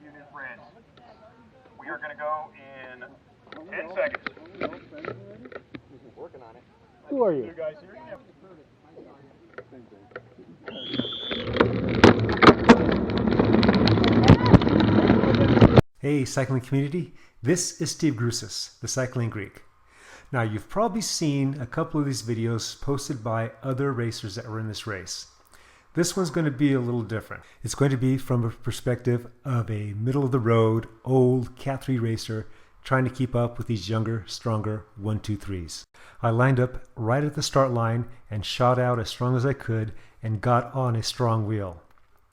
you new friends. We are going to go in 10 seconds. Working on it. Who are you? You guys here? Hey, cycling community. This is Steve Grusis, the Cycling Greek. Now, you've probably seen a couple of these videos posted by other racers that were in this race. This one's going to be a little different. It's going to be from a perspective of a middle-of-the-road, old Cat 3 racer trying to keep up with these younger, stronger 1-2-3s. I lined up right at the start line and shot out as strong as I could and got on a strong wheel.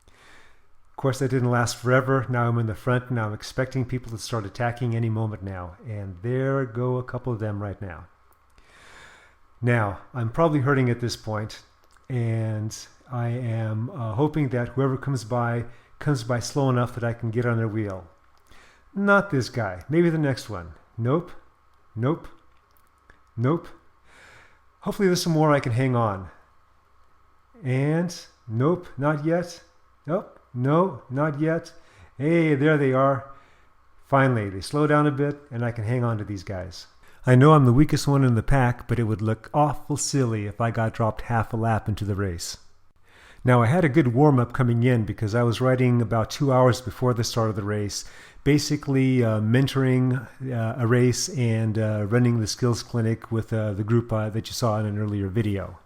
Of course, that didn't last forever. Now I'm in the front. Now I'm expecting people to start attacking any moment now. And there go a couple of them right now. Now, I'm probably hurting at this point, and I am hoping that whoever comes by slow enough that I can get on their wheel. Not this guy. Maybe the next one. Nope. Nope. Nope. Hopefully there's some more I can hang on. And nope, not yet. Nope. No, not yet. Hey, there they are. Finally, they slow down a bit and I can hang on to these guys. I know I'm the weakest one in the pack, but it would look awful silly if I got dropped half a lap into the race. Now, I had a good warm-up coming in because I was riding about 2 hours before the start of the race, basically mentoring a race and running the skills clinic with the group that you saw in an earlier video.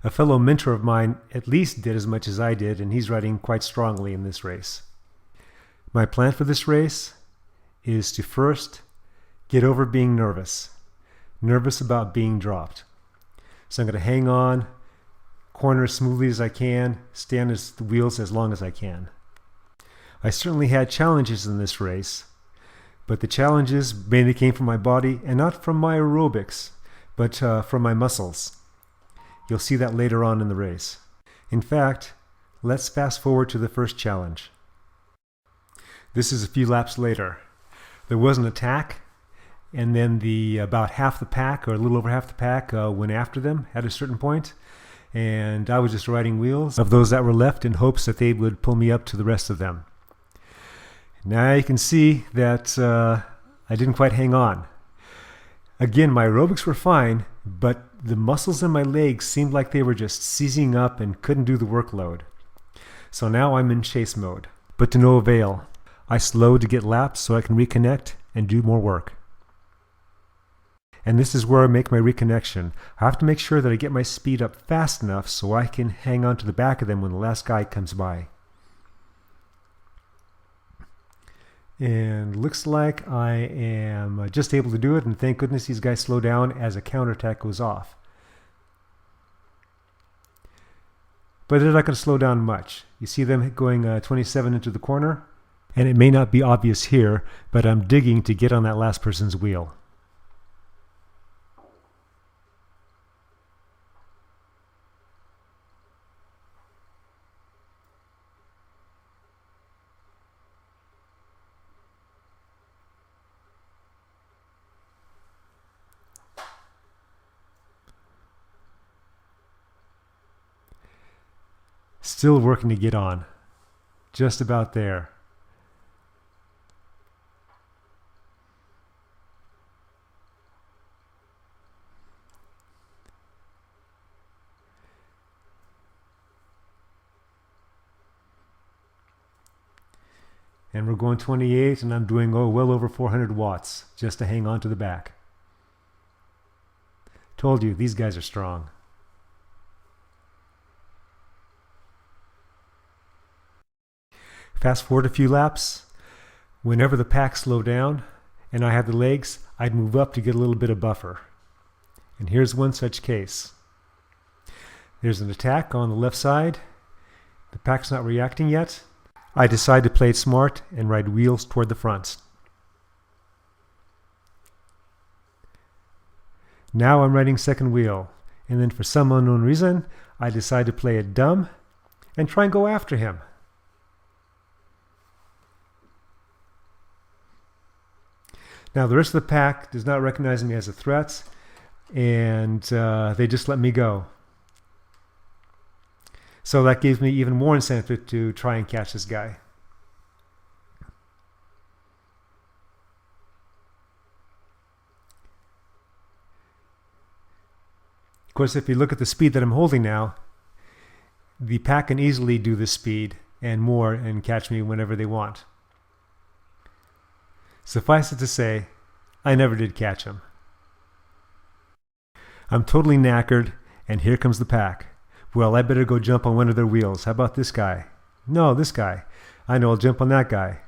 A fellow mentor of mine at least did as much as I did, and he's riding quite strongly in this race. My plan for this race is to first get over being nervous about being dropped. So I'm going to hang on, corner as smoothly as I can, stay on the wheels as long as I can. I certainly had challenges in this race, but the challenges mainly came from my body and not from my aerobics, but from my muscles. You'll see that later on in the race. In fact, let's fast forward to the first challenge. This is a few laps later. There was an attack, and then about half the pack, or a little over half the pack, went after them at a certain point, and I was just riding wheels of those that were left in hopes that they would pull me up to the rest of them. Now you can see that I didn't quite hang on. Again, my aerobics were fine, but the muscles in my legs seemed like they were just seizing up and couldn't do the workload. So now I'm in chase mode, but to no avail. I slowed to get laps so I can reconnect and do more work. And this is where I make my reconnection. I have to make sure that I get my speed up fast enough so I can hang on to the back of them when the last guy comes by. And looks like I am just able to do it, and thank goodness these guys slow down as a counterattack goes off. But they're not going to slow down much. You see them going 27 into the corner, and it may not be obvious here, but I'm digging to get on that last person's wheel. Still working to get on. Just about there. And we're going 28, and I'm doing well over 400 watts just to hang on to the back. Told you, these guys are strong. Fast forward a few laps. Whenever the pack slowed down and I had the legs, I'd move up to get a little bit of buffer. And here's one such case. There's an attack on the left side. The pack's not reacting yet. I decide to play it smart and ride wheels toward the front. Now I'm riding second wheel, and then for some unknown reason, I decide to play it dumb and try and go after him. Now the rest of the pack does not recognize me as a threat, and they just let me go. So that gives me even more incentive to try and catch this guy. Of course, if you look at the speed that I'm holding now, the pack can easily do this speed and more and catch me whenever they want. Suffice it to say, I never did catch him. I'm totally knackered, and here comes the pack. Well, I better go jump on one of their wheels. How about this guy? No, this guy. I know, I'll jump on that guy.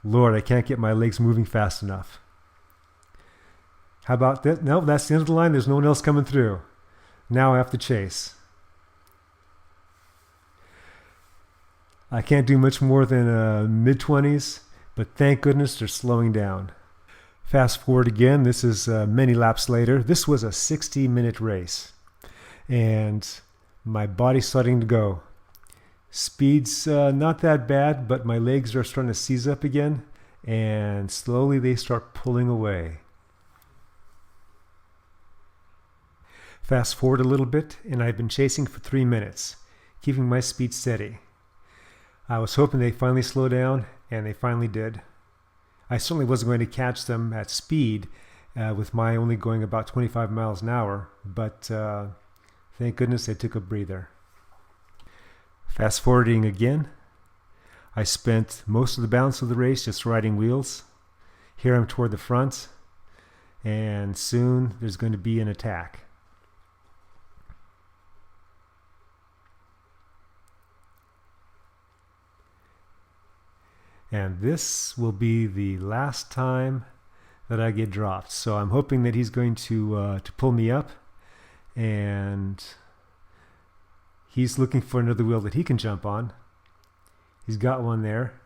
Lord, I can't get my legs moving fast enough. How about that? No, that's the end of the line. There's no one else coming through. Now I have to chase. I can't do much more than mid-20s, but thank goodness they're slowing down. Fast forward again. This is many laps later. This was a 60-minute race, and my body's starting to go. Speed's not that bad, but my legs are starting to seize up again, and slowly they start pulling away. Fast forward a little bit, and I've been chasing for 3 minutes, keeping my speed steady. I was hoping they'd finally slow down, and they finally did. I certainly wasn't going to catch them at speed, with my only going about 25 miles an hour, but thank goodness they took a breather. Fast forwarding again, I spent most of the balance of the race just riding wheels. Here I'm toward the front, and soon there's going to be an attack. And this will be the last time that I get dropped. So I'm hoping that he's going to pull me up, and he's looking for another wheel that he can jump on. He's got one there.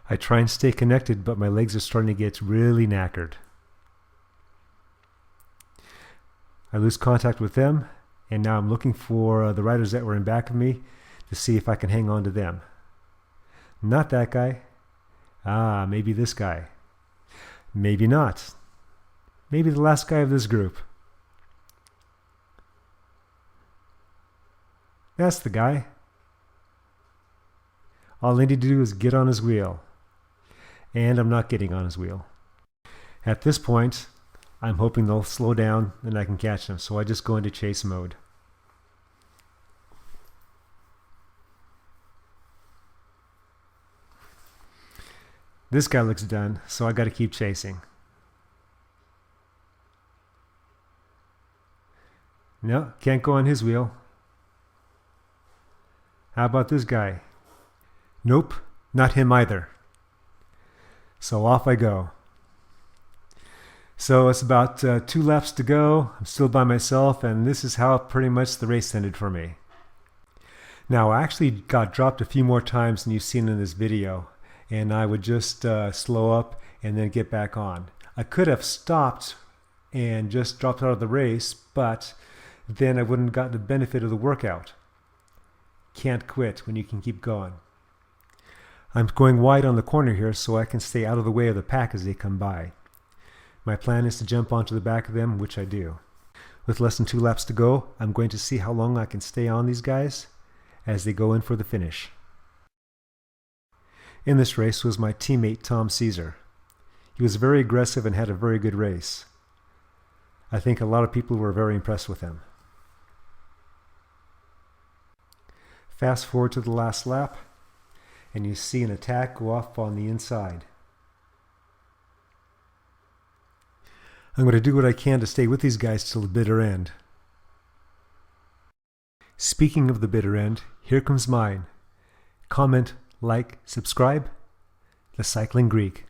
I try and stay connected, but my legs are starting to get really knackered. I lose contact with them, and now I'm looking for the riders that were in back of me to see if I can hang on to them. Not that guy. Maybe this guy. Maybe not. Maybe the last guy of this group. That's the guy. All I need to do is get on his wheel. And I'm not getting on his wheel. At this point, I'm hoping they'll slow down and I can catch them. So I just go into chase mode. This guy looks done, so I got to keep chasing. No, can't go on his wheel. How about this guy? Nope, not him either. So off I go. So it's about 2 laps to go. I'm still by myself, and this is how pretty much the race ended for me. Now, I actually got dropped a few more times than you've seen in this video, and I would just slow up and then get back on. I could have stopped and just dropped out of the race, but then I wouldn't have gotten the benefit of the workout. Can't quit when you can keep going. I'm going wide on the corner here so I can stay out of the way of the pack as they come by. My plan is to jump onto the back of them, which I do. With less than 2 laps to go, I'm going to see how long I can stay on these guys as they go in for the finish. In this race was my teammate Tom Caesar. He was very aggressive and had a very good race. I think a lot of people were very impressed with him. Fast forward to the last lap, and you see an attack go off on the inside. I'm going to do what I can to stay with these guys till the bitter end. Speaking of the bitter end, here comes mine. Comment, like, subscribe. The Cycling Greek.